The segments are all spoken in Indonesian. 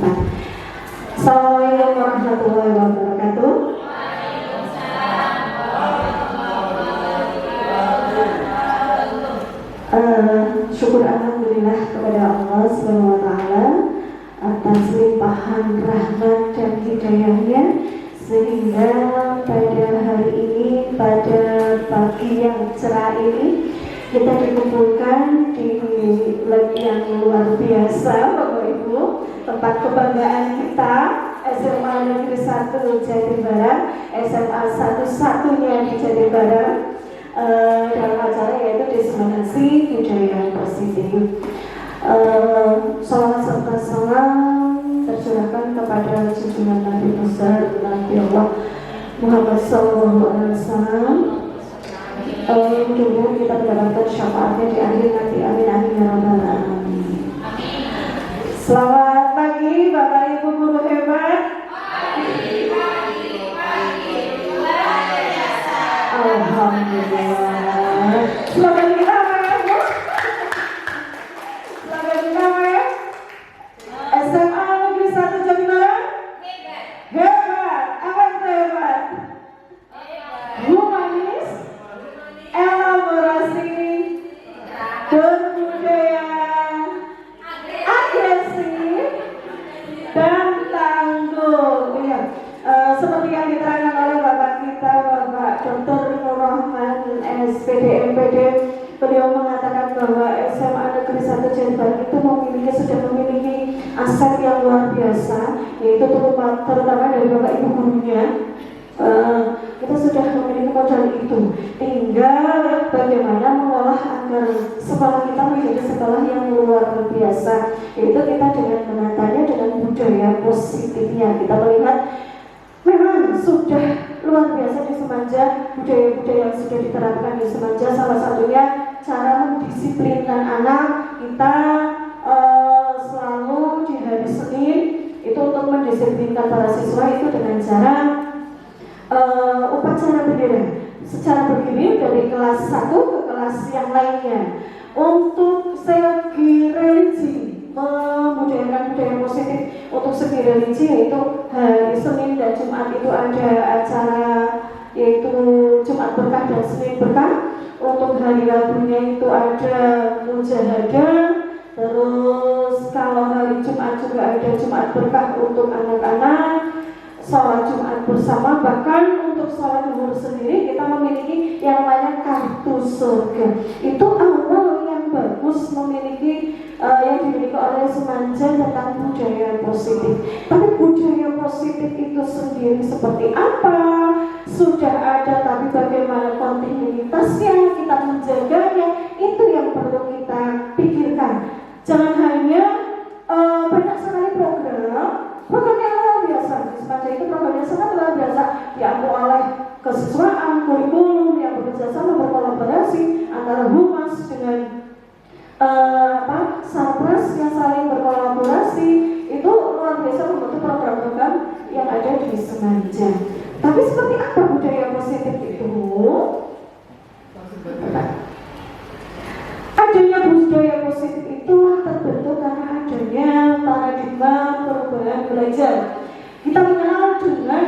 kita. Assalamualaikum warahmatullahi wabarakatuh. Syukur alhamdulillah kepada Allah Subhanahu wa taala atas limpahan rahmat dan hidayahnya sehingga pada hari ini, pada pagi yang cerah ini, kita dikumpulkan di lab yang luar biasa, Bapak Ibu, tempat kebanggaan kita, SMA Negeri 1 Jatibarang, SMA satu-satunya di Jatibarang, dalam acara yaitu Diseminasi Budaya Positif. Salawat serta salam tercurahkan kepada junjungan Nabi besar Nabi Allah Muhammad SAW. Mudah-mudahan kita mendapatkan syafaatnya di akhir nanti. Amin amin ya rabbal alamin. Selamat pagi Bapak Ibu guru hebat. Alhamdulillah. Slogan kita apa ya Bu? Slogan kita apa ya? SMA Negeri 1 Jatibarang? Hebat. Apa itu hebat? Humanis, elaborasi, berbudaya, agresif, dan tangguh. Iya. Seperti yang diterangkan oleh Bapak kita, Bapak Dr. Nur Rahman SPD MPD, beliau mengatakan bahwa SMA Negeri 1 Jatibarang itu sudah memiliki aset yang luar biasa, yaitu terutama dari Bapak Ibu gurunya. Kita sudah memiliki modal itu. Tinggal bagaimana mengolah agar sekolah kita menjadi sekolah yang luar biasa, yaitu kita dengan menatanya dengan budaya positifnya. Kita melihat memang sudah luar biasa di Semanja, budaya-budaya yang sudah diterapkan di Semanja. Salah satunya cara mendisiplinkan anak kita, selalu di hari Senin itu untuk mendisiplinkan para siswa itu dengan cara upacara bendera secara berdiri dari kelas 1 ke kelas yang lainnya. Untuk segi religi, membudayakan budaya positif untuk segi religi, yaitu hari Senin dan Jumat itu ada acara yaitu Jumat Berkah dan Senin Berkah. Untuk hari Rabunya itu ada mujahadah. Terus kalau hari Jumat juga ada Jumat Berkah untuk anak-anak, sholat Jumat bersama. Bahkan untuk sholat zuhur sendiri kita memiliki yang namanya kartu surga. Itu awal yang bagus memiliki yang dimiliki oleh Semanja tentang budaya positif. Tapi budaya positif itu sendiri seperti apa? Sudah ada, tapi bagaimana kontinuitasnya, kita menjaganya, itu yang perlu kita pikirkan. Jangan hanya banyak sekali program yang luar biasa. Di Semanja itu programnya sangat luar biasa, diambil oleh kesiswaan, kurikulum yang bekerja sama, berkolaborasi antara humas dengan Sarpras yang saling berkolaborasi. Itu luar biasa membentuk program-program yang ada di Semanja. Tapi seperti apa budaya positif itu? Adanya budaya positif itu terbentuk karena adanya paradigma perubahan belajar. Kita mengenal dengan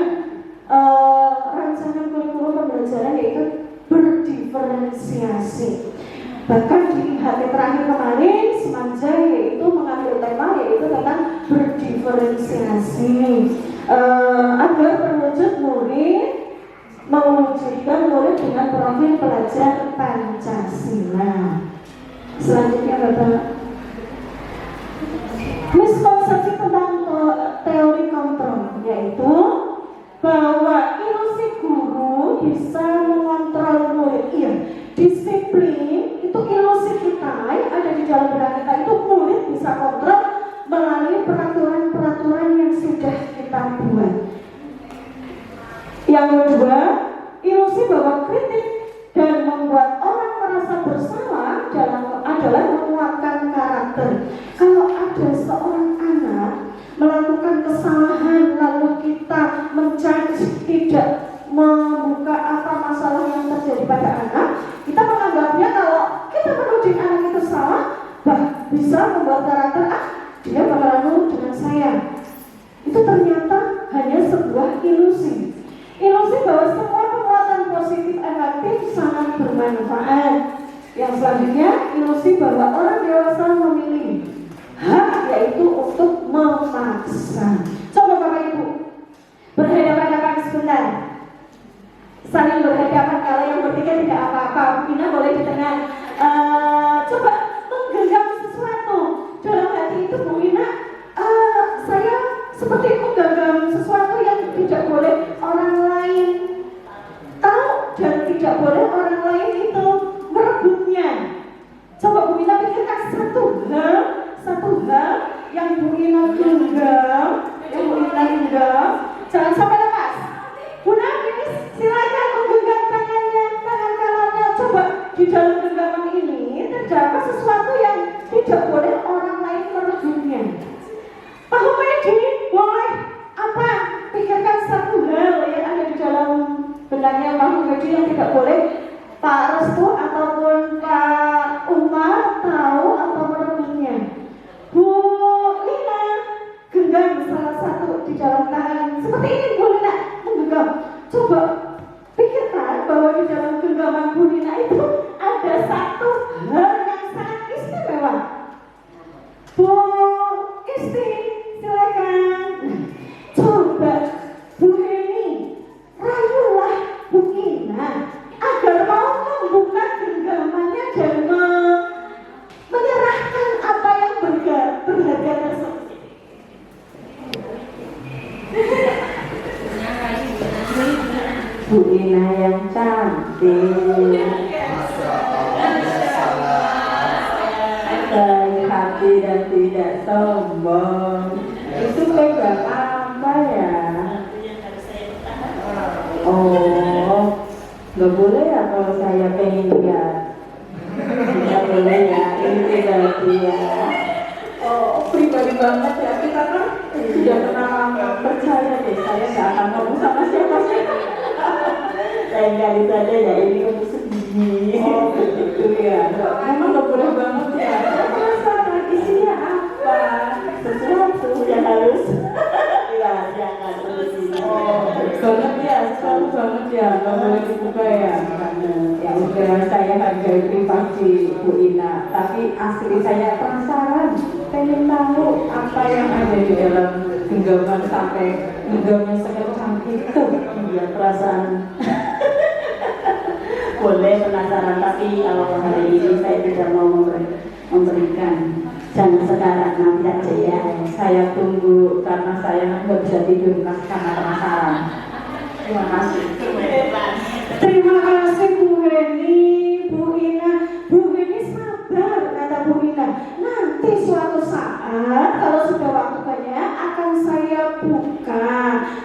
rancangan kurikulum pembelajaran yaitu berdiferensiasi. Bahkan di hari terakhir kemarin Semanja yaitu mengambil tema yaitu tentang berdiferensiasi, agar terwujud murid mewujudkan murid dengan profil pelajar Pancasila. Selanjutnya Bapak, miskonsepsi tentang teori kontrol, yaitu bahwa ilusi guru bisa mengontrol murid. Iya, disiplin itu ilusi kita yang ada di dalam benak kita, itu murid bisa kontrol melalui peraturan-peraturan yang sudah kita buat. Yang kedua, ilusi bahwa kritik dan membuat orang merasa bersalah adalah menguatkan karakter. Kalau ada seorang anak melakukan kesalahan lalu kita mencaci, tidak membuka apa masalah yang terjadi pada anak, kita menganggapnya kalau kita menuding anak itu salah, bisa membuat karakter dia bakalan nurut dengan saya. Selanjutnya, ilusi bahwa orang dewasa memilih hak, yaitu untuk memaksa. Coba Bapak Ibu berhadapan-hadapan sebentar, saling berhadapan. Kalau yang bertiga tidak apa-apa, Bina boleh di tengah. Coba menggenggam sesuatu dalam hati itu, Bu Ina. Saya seperti menggenggam sesuatu yang tidak boleh orang lain tahu dan tidak boleh orang lain itu merebutnya. Coba Bu Ina pikirkan satu hal yang Bu Ina genggam, jangan sampai lepas. Bu Nafis, silakan menggenggam tangan kanannya. Coba di dalam genggaman ini terdapat sesuatu yang tidak boleh orang lain merebutnya. Pak Humedi, boleh apa? Pikirkan satu hal yang ada di dalam benaknya Pak Humedi yang tidak boleh Pak Restu ataupun Pak Umar tahu atau merebutnya. Bu Lina, genggam salah satu di dalam tangan. Seperti ini Bu Lina menggenggam. Coba pikirkan bahwa di dalam genggaman Bu Lina itu ada satu hal yang sangat istimewa. Bu Isti, silakan. Coba Bu Heni, rayulah Bu Ina agar mau membuka genggamannya dan menyerahkan apa yang berharga tersebut. Bu Ina yang cantik, baik hati dan tidak sombong. Itu pegang apa ya? Oh, nggak boleh ya kalau saya pengen lihat. Nggak boleh ya, ini tidak dia. Oh, pribadi banget ya, kita kan sudah kenal lama, percaya deh, saya nggak akan ngomong sama siapa-siapa. Lain kali saja ya, ini untuk sendiri. Oh, begitu ya. Memang nggak boleh banget ya. Penasaran isinya apa? Sesuatu yang harus. Ya, jangan terus ini. Oh, banget ya, selalu banget ya, nggak boleh dibuka ya. Ya udah, saya hargai privasi Bu Ina, tapi asli saya penasaran, pengen tahu apa yang ada di dalam genggaman sampai genggaman sekencang itu. Ya, perasaan. Boleh penasaran, tapi kalau hari ini saya tidak mau memberikan. Jangan sekarang, nanti aja ya. Saya tunggu karena saya nggak bisa tidur karena penasaran. Terima kasih. Terima kasih Bu Heni, Bu Ina. Bu Heni sabar, kata Bu Ina. Nanti suatu saat kalau sudah waktunya akan saya buka,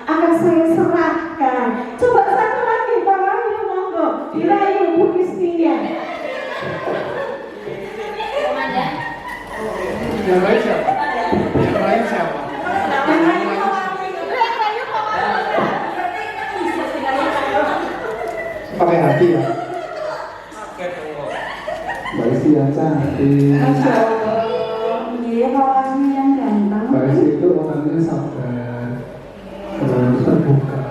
akan saya serahkan. Coba satu lagi Pak Wahyu, monggo dirayu Bu Istinya. Yang lain siapa? Pakai hati ya? Mbak Isi yang cantik. Masya Allah, dia kawannya yang ganteng. Mbak Isi itu orangnya sabar, terus terbuka.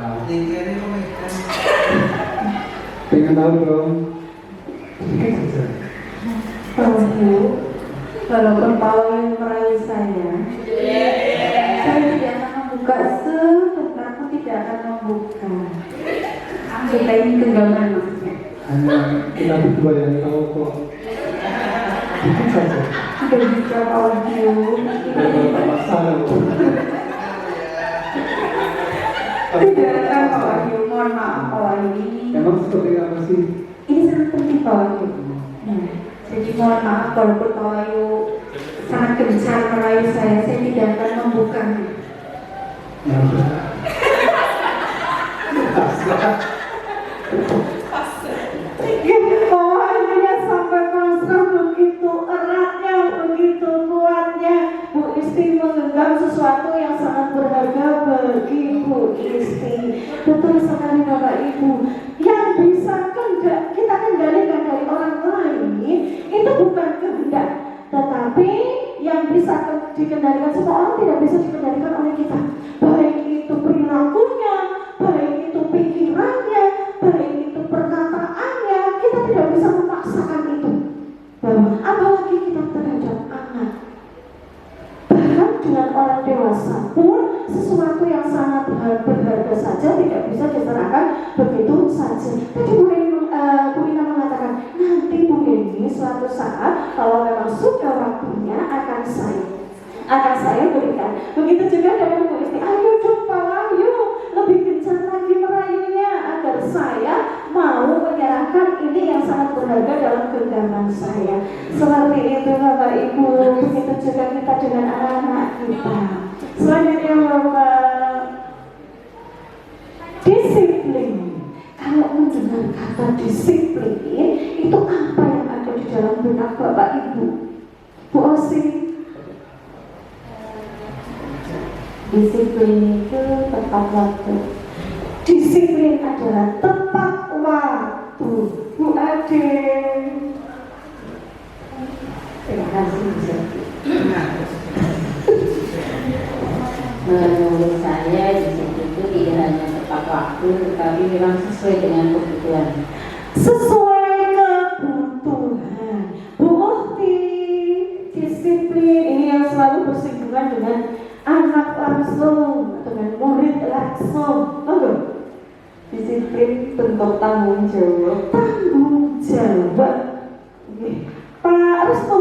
Pengen tahu dong? Sedikit saja. Tahu, walaupun Pak yang merayu saya tidak akan membuka sebentar pun, tidak akan membuka. Kita ini genggaman maksudnya. Hanya kita berdua yang tahu kok. Sedikit saja. Tidak bisa Pak Wahyu. Tidak masalah kok. Tidak akan Pak Wahyu, mohon maaf Pak Wahyu. Emang seperti apa sih? Ini sangat penting Pak Wahyu. Nah, jadi mohon maaf walaupun Pak Wahyu sangat gencar merayu saya tidak akan membukanya. Ya udah. Pokoknya sampai pasrah begitu eratnya, begitu kuatnya Bu Isti menggenggam sesuatu yang sangat berharga bagi Bu Isti. Betul sekali Bapak Ibu. Yang bisa kita kendalikan dari orang lain itu bukan kehendak, tetapi yang bisa dikendalikan semua orang tidak bisa dikendalikan oleh kita. Baik itu perilakunya, baik itu pikirannya, baik itu perkataannya, kita tidak bisa memaksakan itu. diserahkan begitu saja. Tadi Bu Ina mengatakan, nanti Bu Eni suatu saat kalau memang sudah waktunya akan saya berikan. Begitu juga dengan Bu Isti, ayo dong Pak Wahyu, lebih gencar lagi merayunya agar saya mau menyerahkan ini yang sangat berharga dalam genggaman saya. Seperti itu Bapak Ibu, begitu juga kita dengan anak-anak kita. Selanjutnya Bapak, disiplin. Kalau mendengar kata disiplin, itu apa yang ada di dalam benak Bapak Ibu? Bu Osi? Disiplin itu tepat waktu. Disiplin adalah tepat waktu. Bu Ade? Terima kasih Bu Siti. Menurut saya disiplin itu tidak hanya tepat waktu, tetapi memang sesuai dengan kebutuhan. Sesuai kebutuhan. Bu Ukti, disiplin ini yang selalu bersinggungan dengan anak langsung, dengan murid langsung. Oke. Disiplin bentuk tanggung jawab. Tanggung jawab. Oke. Pak Restu.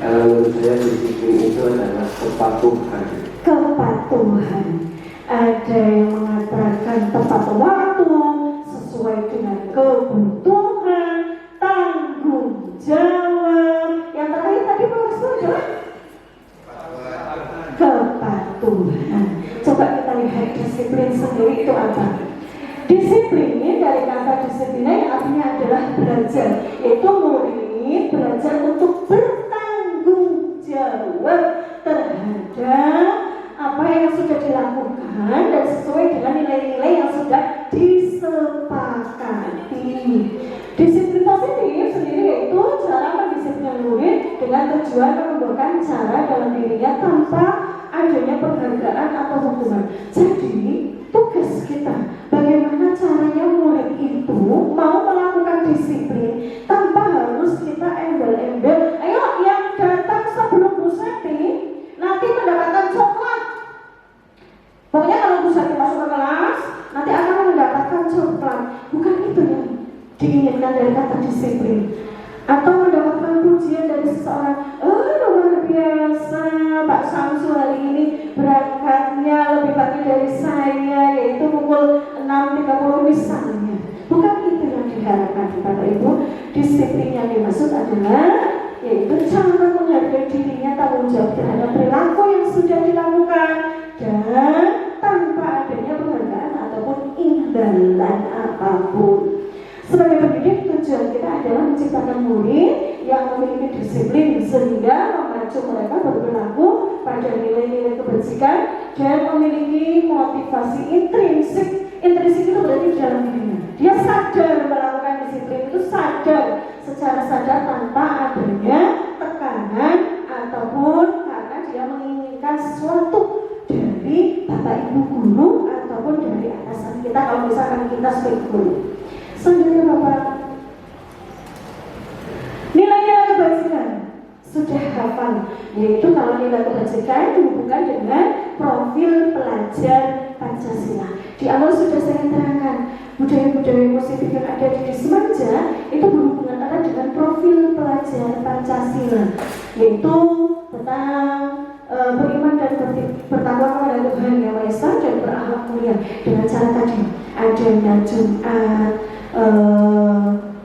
Kalau menurut saya disiplin itu adalah kepatuhan. Kepatuhan. Ada yang mengatakan tepat waktu, sesuai dengan kebutuhan, tanggung jawab. Yang terakhir tadi Pak Restu adalah kepatuhan. Coba kita lihat disiplin sendiri itu apa? Disiplin ini dari kata disiplin yang artinya adalah belajar, yaitu murid belajar untuk bertanggung jawab terhadap apa yang sudah dilakukan dan sesuai dengan nilai-nilai yang sudah disepakati. Disiplin positif sendiri yaitu cara mendisiplin murid dengan tujuan menumbuhkan cara dalam dirinya tanpa adanya penghargaan atau hukuman. Jadi tugas kita bagaimana caranya murid itu mau melakukan disiplin tanpa harus kita embel-embel. Ayo yang datang sebelum Bu Sati nanti mendapatkan coklat. Pokoknya kalau Bu Sati masuk ke kelas nanti akan mendapatkan coklat. Bukan itu yang diinginkan dari kata disiplin. Atau mendapatkan pujian dari seseorang, luar biasa Pak Samsu hari ini berangkatnya lebih pagi dari saya, yaitu pukul 6.30 misalnya. Bukan itu yang diharapkan Bapak Ibu. Disiplin yang dimaksud adalah yaitu cara menghargai dirinya, tanggung jawab terhadap perilaku yang sudah dilakukan dan tanpa adanya penghargaan ataupun imbalan apapun. Sebagai pendidik, tujuan kita adalah menciptakan murid yang memiliki disiplin sehingga memacu mereka berperilaku pada nilai-nilai kebajikan dan memiliki motivasi intrinsik. Intrinsik itu berarti di dalam dirinya. Dia sadar melakukan disiplin itu sadar secara sadar tanpa adanya tekanan ataupun karena dia menginginkan sesuatu dari Bapak Ibu guru ataupun dari atasan kita kalau misalkan kita sebagai guru. Selanjutnya Bapak, nilai-nilai kebajikan sudah hafal, yaitu kalau nilai kebajikan dihubungkan dengan profil pelajar Pancasila. Di awal sudah saya terangkan budaya-budaya positif yang ada di Semanja itu berhubungan erat dengan profil pelajar Pancasila, yaitu tentang beriman dan bertakwa kepada Tuhan Yang Maha Esa dan berakhlak mulia dengan cara tadi adanya Jumat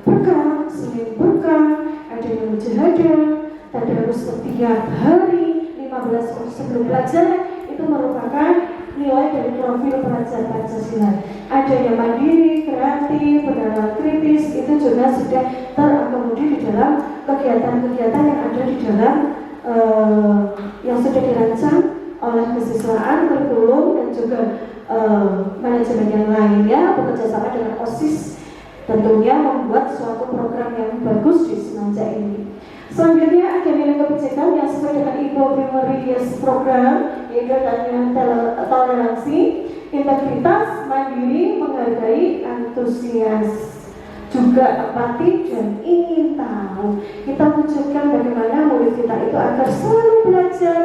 berkah, Senin berkah, adanya mujahadah, tadarus setiap hari 15 menit sebelum pelajaran. Itu merupakan nilai dari profil pelajar Pancasila. Adanya mandiri, kreatif, bernalar kritis, itu juga sudah terakomodir di dalam kegiatan-kegiatan yang ada di dalam yang sudah dirancang oleh kesiswaan, kurikulum dan juga manajemen yang lainnya bekerjasama dengan OSIS, tentunya membuat suatu program yang bagus di Semanja ini. Selanjutnya ada nilai kebijakan yang sesuai dengan IPO Primary Years Program, yaitu adanya toleransi, integritas, mandiri, menghargai, antusias, juga empati dan ingin tahu. Kita wujudkan bagaimana murid kita kita itu agar selalu belajar,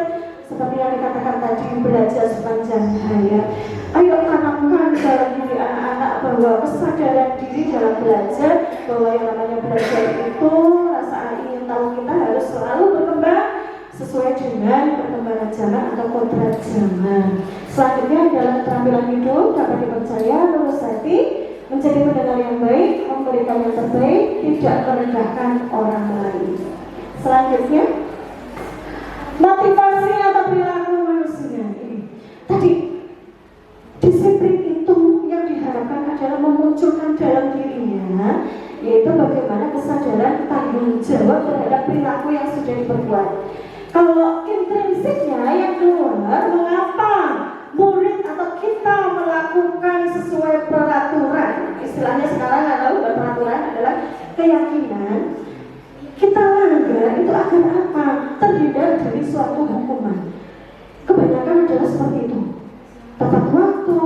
seperti yang dikatakan tadi, belajar sepanjang hayat. Ayo tanamkan dalam diri anak-anak bahwa kesadaran diri dalam belajar, bahwa yang namanya belajar itu rasa ingin tahu kita harus selalu berkembang sesuai dengan perkembangan zaman atau kodrat zaman. Selanjutnya adalah keterampilan hidup dapat dipercaya, lurus hati, menjadi pendengar yang baik, memberikan yang terbaik, tidak merendahkan orang lain. Selanjutnya, motivasi atau perilaku manusia. Ini tadi, disiplin itu yang diharapkan adalah memunculkan dalam dirinya, yaitu bagaimana kesadaran tanggung jawab terhadap perilaku yang sudah diperbuat. Kalau intrinsiknya yang keluar, mengapa murid atau kita melakukan sesuai peraturan, istilahnya sekarang adalah bukan peraturan, adalah keyakinan, kita langgar itu agar apa? Terhindar dari suatu hukuman. Kebanyakan adalah seperti itu. Tepat waktu,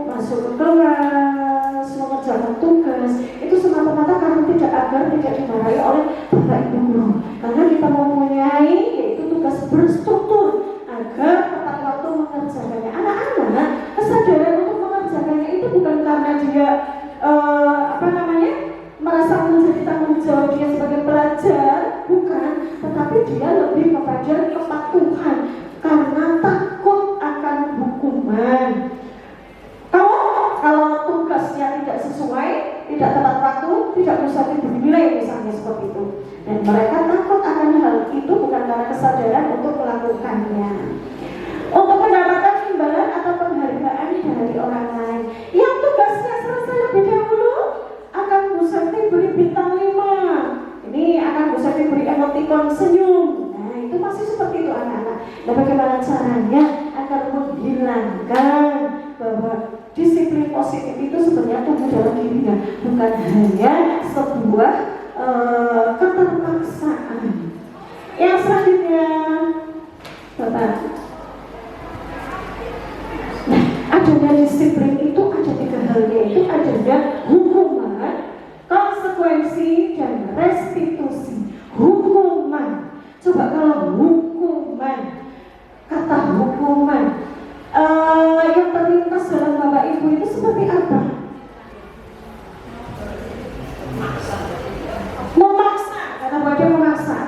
masuk ke kelas, mengerjakan tugas, itu semata-mata karena agar tidak dimarahi oleh Bapak Ibu guru. Karena kita mempunyai yaitu tugas berstruktur agar tepat waktu mengerjakannya. Anak-anak kesadaran untuk mengerjakannya itu bukan karena dia merasa menjadi tanggung jawab dia sebagai pelajar, bukan, tetapi dia lebih kepada kepatuhan karena takut akan hukuman. Kalau tugasnya tidak sesuai, tidak tepat waktu, tidak bisa dinilai misalnya seperti itu. Dan mereka takut akan hal itu bukan karena kesadaran untuk melakukannya. Untuk mendapatkan imbalan atau penghargaan dari orang lain, yang tugasnya selesai lebih dahulu, akan Bu Sakti beri bintang 5. Ini akan Bu Sakti beri emotikon senyum. Nah, itu masih seperti itu anak-anak. Nah, bagaimana caranya agar menghilangkan bahwa disiplin positif itu sebenarnya tumbuh dalam dirinya, bukan hanya sebuah keterpaksaan. Yang selanjutnya, Bapak. Nah, adanya disiplin itu ada 3 hal, yaitu adanya hukuman, konsekuensi, dan restitusi. Hukuman, coba kalau hukuman, kata hukuman yang terlintas dalam Bapak Ibu itu seperti apa? Memaksa, kata Bapak memaksa.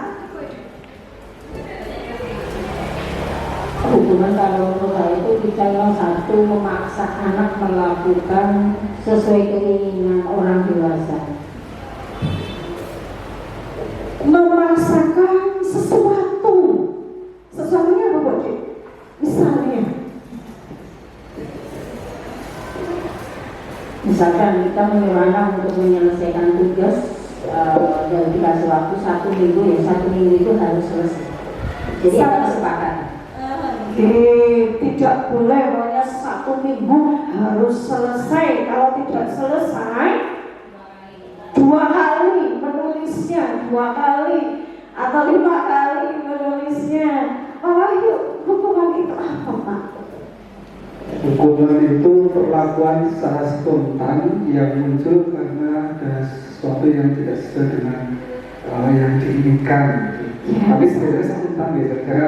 Hukuman kalau menurut saya itu bisa yang satu, memaksa anak melakukan sesuai keinginan orang dewasa. Memaksakan sesuatu. Sesuatunya apa, Bu? Misalkan kita menyuruh anak untuk menyelesaikan tugas dan dikasih waktu 1 minggu, ya 1 minggu itu harus selesai. Jadi kita sepakat. Tidak boleh hanya 1 minggu harus selesai. Kalau tidak selesai 2 kali menulisnya, 2 kali atau 5 kali menulisnya. Yuk, hukuman itu apa, Pak? Hukuman itu perlakuan secara spontan yang muncul karena ada sesuatu yang tidak sesuai dengan yang diinginkan. Tapi sebenarnya spontan gitu. Karena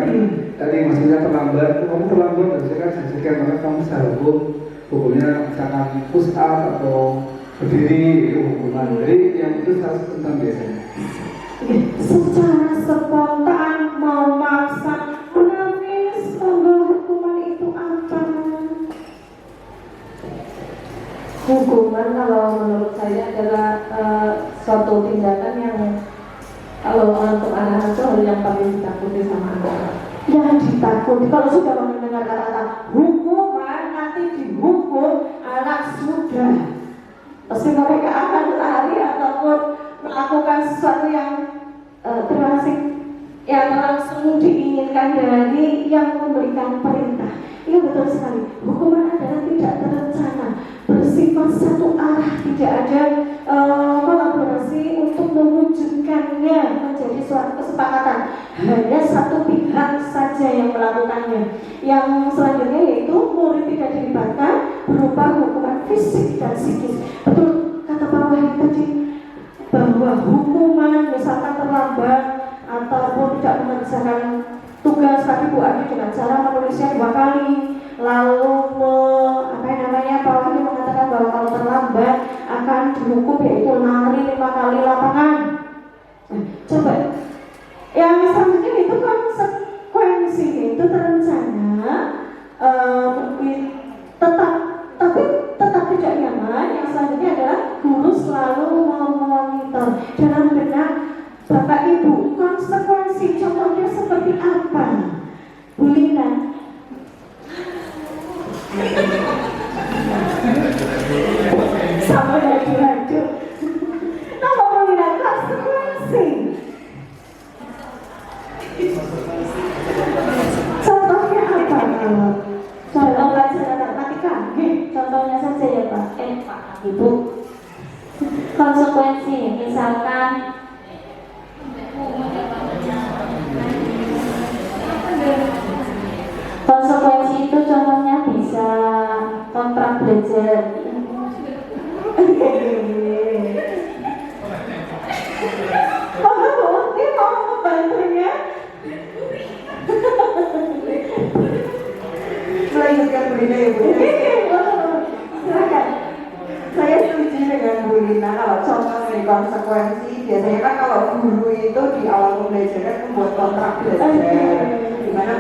tadi maksudnya terlambat, kamu terlambat dan saya kan janjikan maka kamu secara hukumnya misalkan push up atau berdiri itu hukuman. Jadi yang itu secara spontan biasanya. Secara spontan memaksa menangis, hukuman itu apa? Hukuman kalau menurut saya adalah suatu tindakan yang kalau untuk anak-anak itu hal yang paling ditakuti sama anak. Yang ditakuti kalau sudah mendengar kata-kata hukuman, nanti dihukum, anak sudah pasti mereka akan lari ataupun melakukan sesuatu yang langsung diinginkan dari yang memberikan perintah. Ini betul sekali. Hukuman adalah tidak terencana, bersifat satu arah, tidak ada kolaborasi untuk mewujudkannya menjadi suatu kesepakatan. Hanya satu pihak saja yang melakukannya. Yang selanjutnya yaitu murid tidak dilibatkan berupa hukuman fisik dan psikis. Betul kata Pak Wahid tadi bahwa hukuman misalkan terlambat ataupun tidak mengerjakan mengerjakan tugas tadi Bu Adi dengan cara menulisnya 2 kali, lalu Pak Wahyu mengatakan bahwa kalau terlambat akan dihukum yaitu nari 5 kali lapangan. Nah, coba yang selanjutnya itu konsekuensi itu terencana tetap tidak nyaman. Yang selanjutnya adalah guru selalu memonitor dalam benak Bapak Ibu. Konsekuensi contohnya seperti apa? Bu Lina. Sampai laju-laju. Nama Bu Lina konsekuensi. Contohnya apa? Contoh pelajaran matematika. Contohnya saja ya Pak, Pak Ibu. Konsekuensi, misalkan konsekuensi itu contohnya bisa kontrak belajar. Ini mau membantunya. Melanjutkan Bu Lina ya Bu. Silakan. Saya setuju dengan Bu Lina kalau contoh dari konsekuensi. Biasanya kan kalau guru itu di awal pembelajaran membuat kontrak belajar, dimana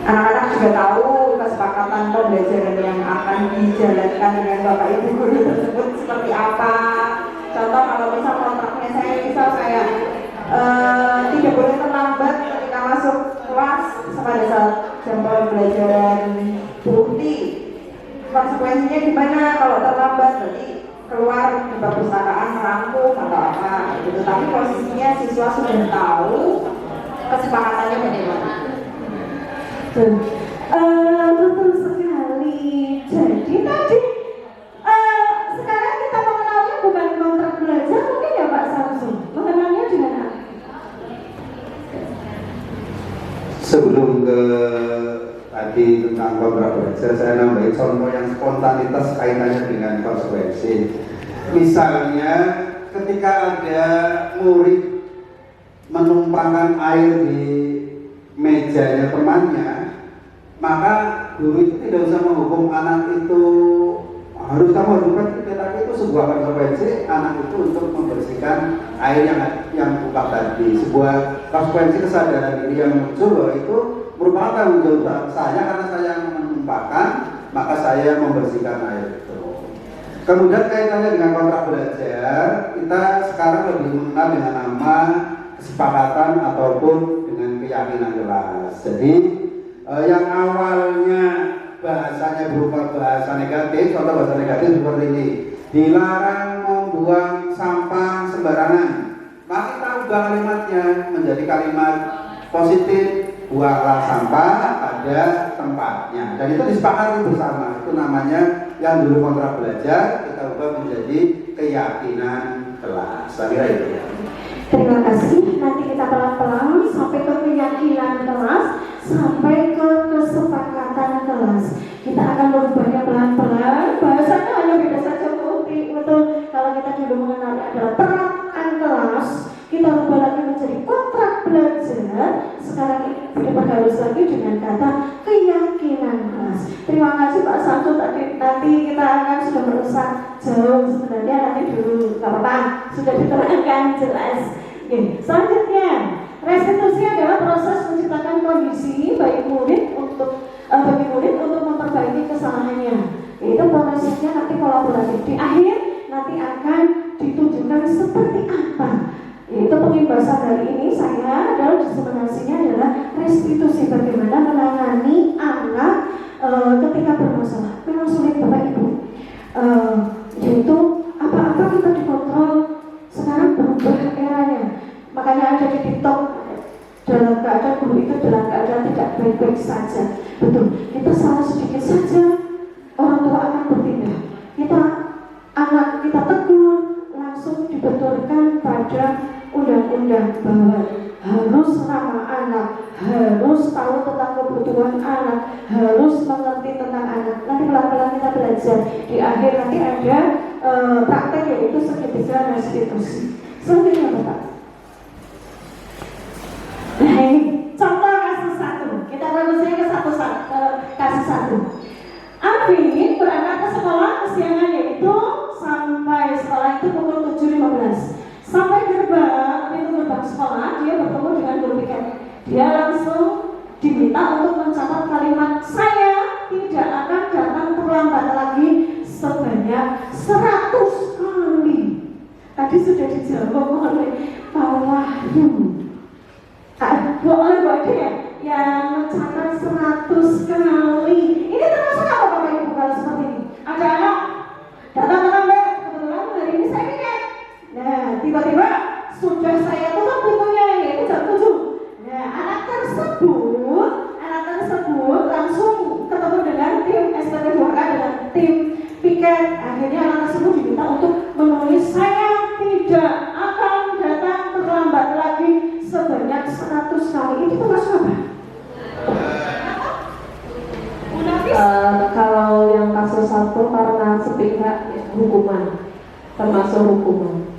anak-anak juga tahu kesepakatan pembelajaran yang akan dijalankan dengan Bapak Ibu guru tersebut seperti apa. Contoh kalau misal kontraknya saya tidak boleh terlambat ketika masuk kelas pada saat jam pembelajaran bukti. Konsekuensinya gimana kalau terlambat? Berarti keluar di perpustakaan merangkum atau apa gitu. Tapi posisinya siswa sudah tahu kesepakatannya bagaimana. Betul sekali. Jadi tadi sekarang kita mengenalnya bukan kontrak belajar, mungkin ya Pak Samsul. Mengenalnya dengan apa? Sebelum ke tadi tentang kontrak belajar, saya nambahin contoh yang spontanitas kaitannya dengan konsekuensi. Misalnya ketika ada murid menumpangkan air di mejanya temannya, maka guru itu tidak usah menghukum anak itu harus kamu lakukan, tetapi itu sebuah konsekuensi anak itu untuk membersihkan air yang buka tadi. Sebuah konsekuensi kesadaran diri yang muncul bahwa itu merupakan tanggung jawab saya karena saya yang menumpahkan, maka saya membersihkan air itu. Kemudian kaitannya dengan kontrak belajar, kita sekarang lebih mengenal dengan nama kesepakatan ataupun dengan keyakinan kelas. Jadi yang awalnya bahasanya berupa bahasa negatif, contoh bahasa negatif seperti ini: dilarang membuang sampah sembarangan. Maka kita ubah kalimatnya menjadi kalimat positif: buanglah sampah pada tempatnya. Dan itu disepakati bersama. Itu namanya yang dulu kontrak belajar, kita ubah menjadi keyakinan kelas. Saya kira itu. Terima kasih. Nanti kita pelan-pelan sampai ke keyakinan kelas, sampai ke kesepakatan kelas. Kita akan merubahnya pelan-pelan. Bahasanya hanya beda saja, betul. Kalau kita dulu mengenalnya adalah peraturan kelas, kita rubah lagi menjadi kontrak belajar. Sekarang ini diperhalus lagi dengan kata keyakinan kelas. Terima kasih Pak Samsul. Nanti kita akan sudah merusak jauh sebenarnya, nanti dulu nggak apa-apa, sudah diterangkan jelas. Oke. Selanjutnya, restitusi adalah proses menciptakan kondisi bagi murid untuk memperbaiki kesalahannya. Itu prosesnya nanti kolaboratif. Di akhir nanti akan ditunjukkan seperti apa. Itu pengimbasan dari ini saya adalah diseminasinya adalah restitusi, bagaimana menangani anak ketika bermasalah. Memang sulit Bapak Ibu, yaitu apa-apa kita dikontrol. Sekarang berubah eranya, makanya ada di TikTok dalam keadaan guru itu dalam keadaan tidak baik-baik saja. Betul, kita salah sedikit saja orang tua akan bertindak. Anak kita tegur, langsung dibenturkan pada undang-undang bahwa harus ramah anak, harus tahu tentang kebutuhan anak, harus mengerti tentang anak. Nanti pelan-pelan kita belajar. Di akhir nanti ada praktek, yaitu segitiga restitusi. Selanjutnya Bapak. dia langsung diminta untuk mencatat kalimat saya tidak akan datang terlambat lagi sebanyak 100 kali. Tadi sudah dijawab oleh Pak Wahyu. Oleh Mbak Ade ya, yang mencatat 100 kali. Ini termasuk apa Bapak Ibu kalau seperti ini? Ada anak datang terlambat, kebetulan hari ini saya ingat. Nah, tiba-tiba sudah saya tutup pintunya yaitu jam 7. Nah, anak tersebut langsung ketemu dengan tim SPT2K dengan tim piket. Akhirnya anak tersebut diminta untuk menulis saya tidak akan datang terlambat lagi sebanyak 100 kali. Ini termasuk apa? Kalau yang kasus 1 karena sepihak hukuman, termasuk hukuman.